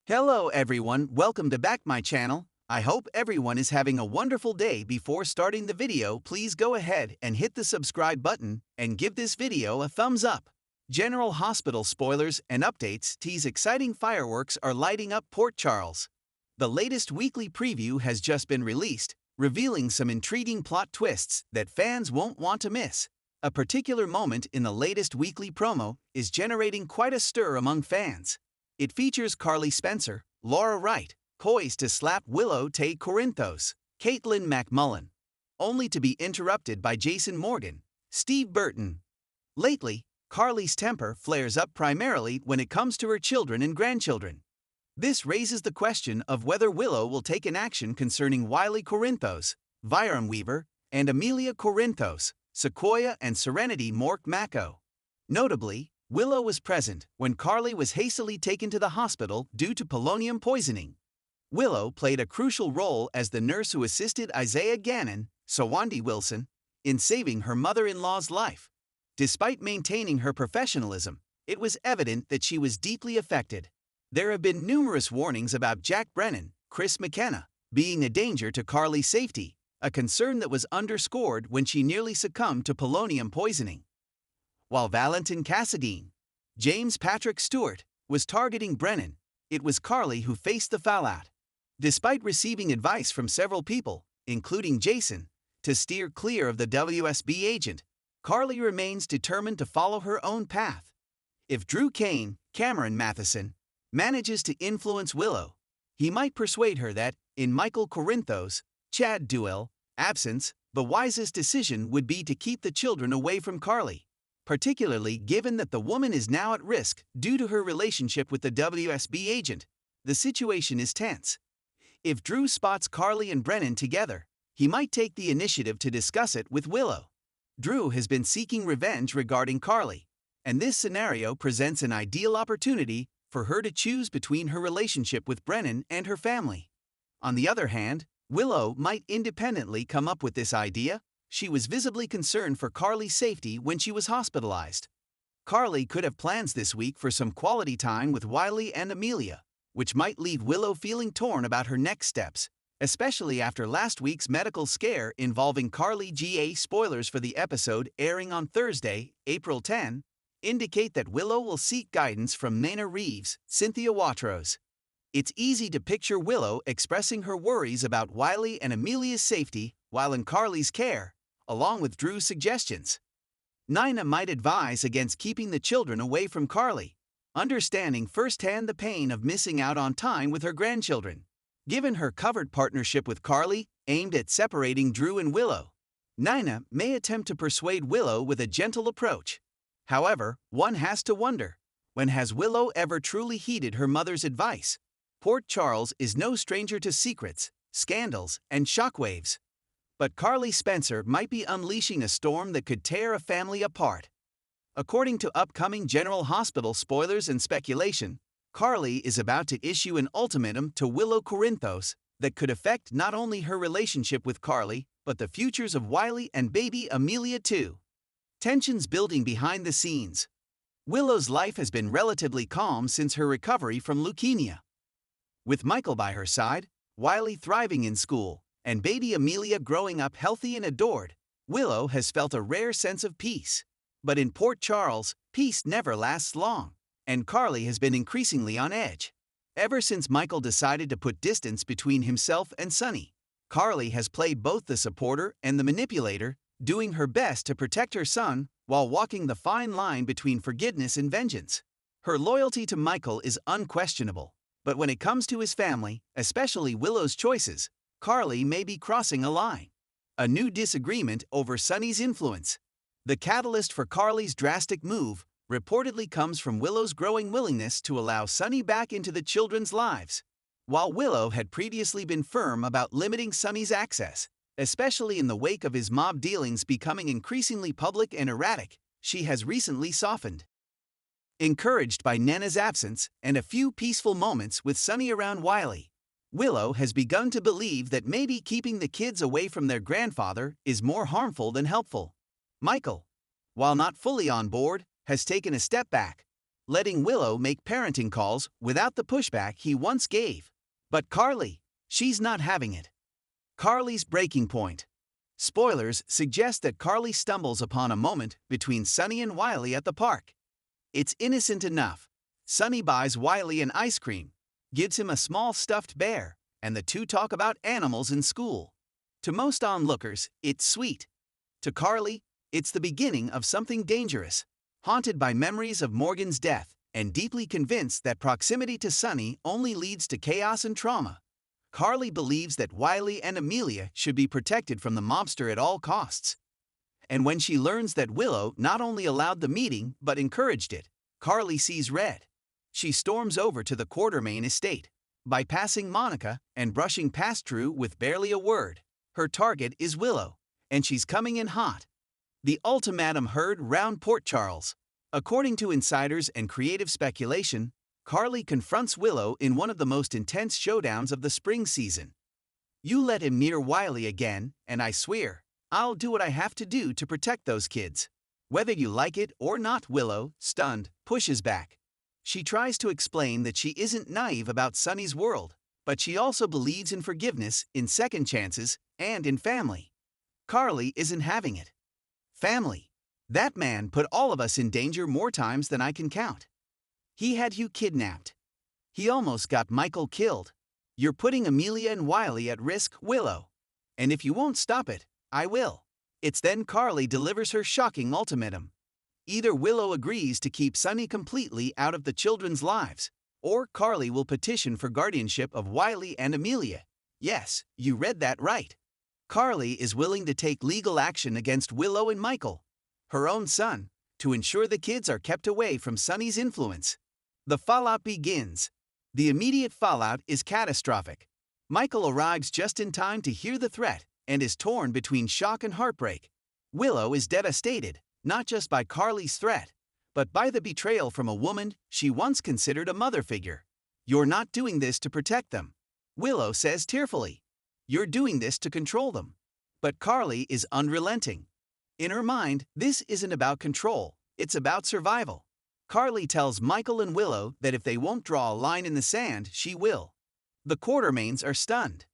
Hello everyone, welcome to back my channel. I hope everyone is having a wonderful day. Before starting the video, please go ahead and hit the subscribe button and give this video a thumbs up. General Hospital spoilers and updates tease exciting fireworks are lighting up Port Charles. The latest weekly preview has just been released, revealing some intriguing plot twists that fans won't want to miss. A particular moment in the latest weekly promo is generating quite a stir among fans. It features Carly Spencer, Laura Wright, poised to slap Willow Tay Corinthos, Caitlin McMullen, only to be interrupted by Jason Morgan, Steve Burton. Lately, Carly's temper flares up primarily when it comes to her children and grandchildren. This raises the question of whether Willow will take an action concerning Wiley Corinthos, Viram Weaver, and Amelia Corinthos, Sequoia and Serenity Mork Mako. Notably, Willow was present when Carly was hastily taken to the hospital due to polonium poisoning. Willow played a crucial role as the nurse who assisted Isaiah Gannon, Sawandi Wilson, in saving her mother-in-law's life. Despite maintaining her professionalism, it was evident that she was deeply affected. There have been numerous warnings about Jack Brennan, Chris McKenna, being a danger to Carly's safety, a concern that was underscored when she nearly succumbed to polonium poisoning. While Valentin Cassadine, James Patrick Stewart, was targeting Brennan, it was Carly who faced the fallout. Despite receiving advice from several people, including Jason, to steer clear of the WSB agent, Carly remains determined to follow her own path. If Drew Kane, Cameron Matheson, manages to influence Willow, he might persuade her that, in Michael Corinthos' Chad Duell absence, the wisest decision would be to keep the children away from Carly, particularly given that the woman is now at risk due to her relationship with the WSB agent. The situation is tense. If Drew spots Carly and Brennan together, he might take the initiative to discuss it with Willow. Drew has been seeking revenge regarding Carly, and this scenario presents an ideal opportunity for her to choose between her relationship with Brennan and her family. On the other hand, Willow might independently come up with this idea. She was visibly concerned for Carly's safety when she was hospitalized. Carly could have plans this week for some quality time with Wiley and Amelia, which might leave Willow feeling torn about her next steps, especially after last week's medical scare involving Carly. Spoilers for the episode airing on Thursday, April 10, indicate that Willow will seek guidance from Nana Reeves, Cynthia Watros. It's easy to picture Willow expressing her worries about Wiley and Amelia's safety while in Carly's care, along with Drew's suggestions. Nina might advise against keeping the children away from Carly, understanding firsthand the pain of missing out on time with her grandchildren. Given her covered partnership with Carly, aimed at separating Drew and Willow, Nina may attempt to persuade Willow with a gentle approach. However, one has to wonder, when has Willow ever truly heeded her mother's advice? Port Charles is no stranger to secrets, scandals, and shockwaves. But Carly Spencer might be unleashing a storm that could tear a family apart. According to upcoming General Hospital spoilers and speculation, Carly is about to issue an ultimatum to Willow Corinthos that could affect not only her relationship with Carly, but the futures of Wiley and baby Amelia too. Tensions building behind the scenes. Willow's life has been relatively calm since her recovery from leukemia. With Michael by her side, Wiley thriving in school, and baby Amelia growing up healthy and adored, Willow has felt a rare sense of peace. But in Port Charles, peace never lasts long, and Carly has been increasingly on edge. Ever since Michael decided to put distance between himself and Sunny, Carly has played both the supporter and the manipulator, doing her best to protect her son while walking the fine line between forgiveness and vengeance. Her loyalty to Michael is unquestionable, but when it comes to his family, especially Willow's choices, Carly may be crossing a line. A new disagreement over Sunny's influence. The catalyst for Carly's drastic move reportedly comes from Willow's growing willingness to allow Sunny back into the children's lives. While Willow had previously been firm about limiting Sunny's access, especially in the wake of his mob dealings becoming increasingly public and erratic, she has recently softened. Encouraged by Nana's absence and a few peaceful moments with Sunny around Wiley, Willow has begun to believe that maybe keeping the kids away from their grandfather is more harmful than helpful. Michael, while not fully on board, has taken a step back, letting Willow make parenting calls without the pushback he once gave. But Carly, she's not having it. Carly's breaking point. Spoilers suggest that Carly stumbles upon a moment between Sunny and Wiley at the park. It's innocent enough. Sunny buys Wiley an ice cream, gives him a small stuffed bear, and the two talk about animals in school. To most onlookers, it's sweet. To Carly, it's the beginning of something dangerous. Haunted by memories of Morgan's death and deeply convinced that proximity to Sunny only leads to chaos and trauma, Carly believes that Wiley and Amelia should be protected from the mobster at all costs. And when she learns that Willow not only allowed the meeting but encouraged it, Carly sees red. She storms over to the Quartermain estate, bypassing Monica and brushing past Drew with barely a word. Her target is Willow, and she's coming in hot. The ultimatum heard round Port Charles. According to insiders and creative speculation, Carly confronts Willow in one of the most intense showdowns of the spring season. "You let him near Wiley again, and I swear, I'll do what I have to do to protect those kids." Whether you like it or not, Willow, stunned, pushes back. She tries to explain that she isn't naive about Sunny's world, but she also believes in forgiveness, in second chances, and in family. Carly isn't having it. Family. That man put all of us in danger more times than I can count. He had you kidnapped. He almost got Michael killed. You're putting Amelia and Wiley at risk, Willow. And if you won't stop it, I will. It's then Carly delivers her shocking ultimatum. Either Willow agrees to keep Sunny completely out of the children's lives, or Carly will petition for guardianship of Wiley and Amelia. Yes, you read that right. Carly is willing to take legal action against Willow and Michael, her own son, to ensure the kids are kept away from Sunny's influence. The fallout begins. The immediate fallout is catastrophic. Michael arrives just in time to hear the threat and is torn between shock and heartbreak. Willow is devastated, not just by Carly's threat, but by the betrayal from a woman she once considered a mother figure. "You're not doing this to protect them," Willow says tearfully. "You're doing this to control them." But Carly is unrelenting. In her mind, this isn't about control, it's about survival. Carly tells Michael and Willow that if they won't draw a line in the sand, she will. The Quartermains are stunned.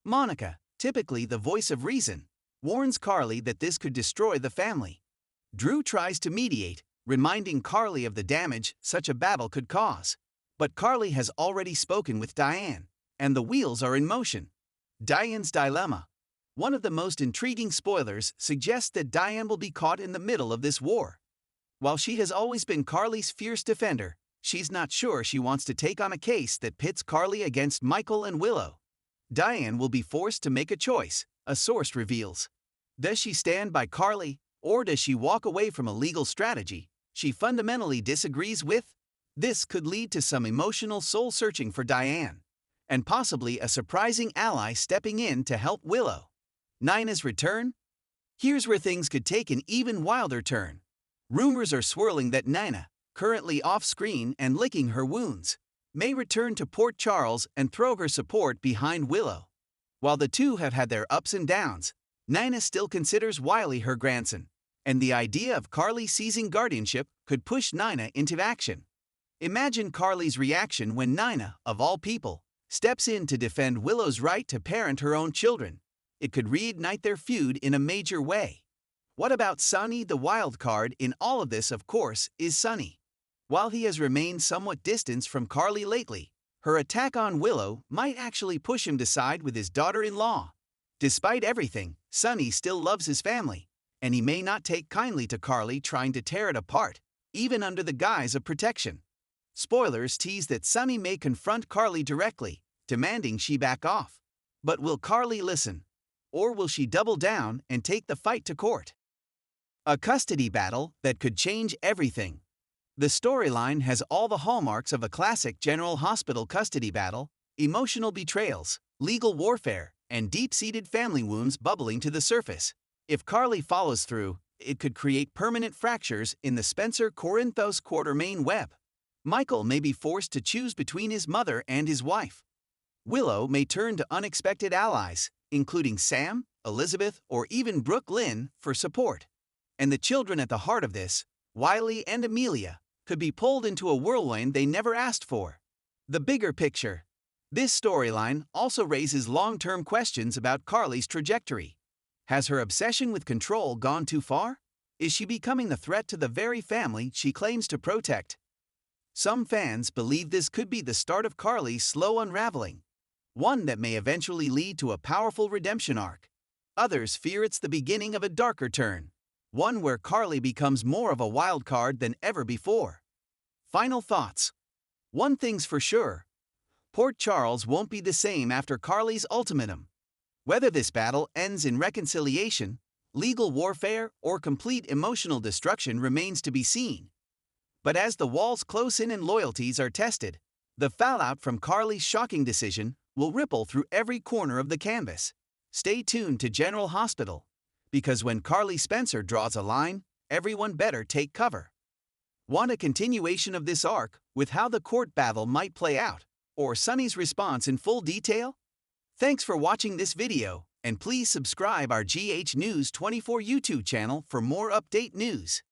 Monica, typically the voice of reason, warns Carly that this could destroy the family. Drew tries to mediate, reminding Carly of the damage such a battle could cause. But Carly has already spoken with Diane, and the wheels are in motion. Diane's dilemma. One of the most intriguing spoilers suggests that Diane will be caught in the middle of this war. While she has always been Carly's fierce defender, she's not sure she wants to take on a case that pits Carly against Michael and Willow. Diane will be forced to make a choice, a source reveals. Does she stand by Carly, or does she walk away from a legal strategy she fundamentally disagrees with? This could lead to some emotional soul-searching for Diane, and possibly a surprising ally stepping in to help Willow. Nina's return? Here's where things could take an even wilder turn. Rumors are swirling that Nina, currently off-screen and licking her wounds, may return to Port Charles and throw her support behind Willow. While the two have had their ups and downs, Nina still considers Wiley her grandson, and the idea of Carly seizing guardianship could push Nina into action. Imagine Carly's reaction when Nina, of all people, steps in to defend Willow's right to parent her own children. It could reignite their feud in a major way. What about Sunny? The wild card in all of this, of course, is Sunny. While he has remained somewhat distant from Carly lately, her attack on Willow might actually push him to side with his daughter-in-law. Despite everything, Sunny still loves his family, and he may not take kindly to Carly trying to tear it apart, even under the guise of protection. Spoilers tease that Sunny may confront Carly directly, demanding she back off. But will Carly listen? Or will she double down and take the fight to court? A custody battle that could change everything. The storyline has all the hallmarks of a classic General Hospital custody battle: emotional betrayals, legal warfare, and deep-seated family wounds bubbling to the surface. If Carly follows through, it could create permanent fractures in the Spencer-Corinthos Quartermain web. Michael may be forced to choose between his mother and his wife. Willow may turn to unexpected allies, including Sam, Elizabeth, or even Brooke Lynn, for support. And the children at the heart of this, Wiley and Amelia, could be pulled into a whirlwind they never asked for. The bigger picture. This storyline also raises long-term questions about Carly's trajectory. Has her obsession with control gone too far? Is she becoming a threat to the very family she claims to protect? Some fans believe this could be the start of Carly's slow unraveling, one that may eventually lead to a powerful redemption arc. Others fear it's the beginning of a darker turn, one where Carly becomes more of a wild card than ever before. Final thoughts. One thing's for sure. Port Charles won't be the same after Carly's ultimatum. Whether this battle ends in reconciliation, legal warfare, or complete emotional destruction remains to be seen. But as the walls close in and loyalties are tested, the fallout from Carly's shocking decision will ripple through every corner of the canvas. Stay tuned to General Hospital, because when Carly Spencer draws a line, everyone better take cover. Want a continuation of this arc with how the court battle might play out, or Sunny's response in full detail? Thanks for watching this video, and please subscribe our GH News 24 YouTube channel for more update news.